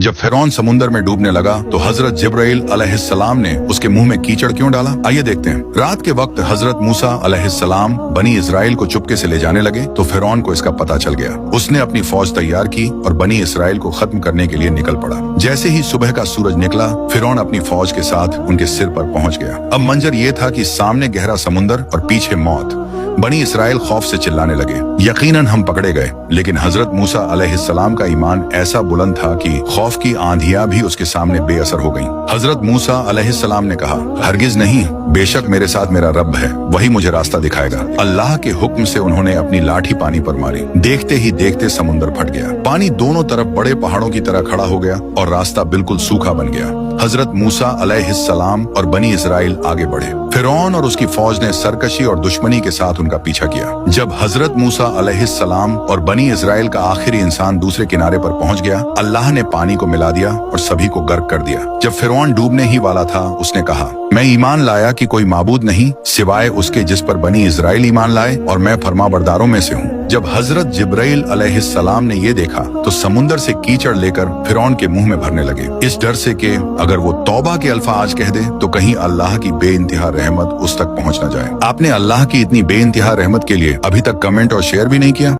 जब फिरौन समुंदर में डूबने लगा तो हजरत जिब्राइल अलैहिस्सलाम ने उसके मुंह में कीचड़ क्यों डाला? आइए देखते हैं। रात के वक्त हजरत मूसा अलैहिस्सलाम बनी इस्राइल को चुपके से ले जाने लगे तो फिरौन को इसका पता चल गया। उसने अपनी फौज तैयार की और बनी इस्राइल को खत्म करने के लिए निकल पड़ा। जैसे ही सुबह का सूरज निकला, फिरौन अपनी फौज के साथ उनके सिर पर पहुंच गया। अब मंजर ये था कि सामने गहरा समुंदर और पीछे मौत। बनी इस्राइल खौफ से चिल्लाने लगे, यकीनन हम पकड़े गए। लेकिन हजरत मूसा अलैहिस्सलाम का ईमान ऐसा बुलंद था कि खौफ की आंधियां भी उसके सामने बेअसर हो गईं। हजरत मूसा अलैहिस्सलाम ने कहा, हरगिज नहीं, बेशक मेरे साथ मेरा रब है, वही मुझे रास्ता दिखाएगा। अल्लाह के हुक्म से उन्होंने अपनी लाठी पानी पर मारी। देखते ही देखते समुंदर फट गया। पानी दोनों तरफ बड़े पहाड़ों की तरह खड़ा हो गया और रास्ता बिल्कुल सूखा बन गया। हजरत मूसा अलैहिस्सलाम और बनी इस्राइल आगे बढ़े। फिरौन और उसकी फौज ने सरकशी और दुश्मनी के साथ उनका पीछा किया। जब हजरत मूसा अलैहिस्सलाम और बनी इस्राइल का आखिरी इंसान दूसरे किनारे पर पहुंच गया, अल्लाह ने पानी को मिला दिया और सभी को गर्क कर दिया। जब फिरौन डूबने ही वाला था, उसने कहा, मैं ईमान लाया कि कोई माबूद नहीं सिवाय उसके जिस पर बनी इस्राइल ईमान लाए और मैं फरमाबरदारों में से हूँ। जब हजरत जिब्राइल अलैहिस्सलाम ने ये देखा तो समुंदर से कीचड़ लेकर फिरौन के मुंह में भरने लगे, इस डर से कि अगर वो तौबा के अल्फाज कह दे तो कहीं अल्लाह की बेइंतहा रहमत उस तक पहुंच न जाए। आपने अल्लाह की इतनी बेइंतहा रहमत के लिए अभी तक कमेंट और शेयर भी नहीं किया।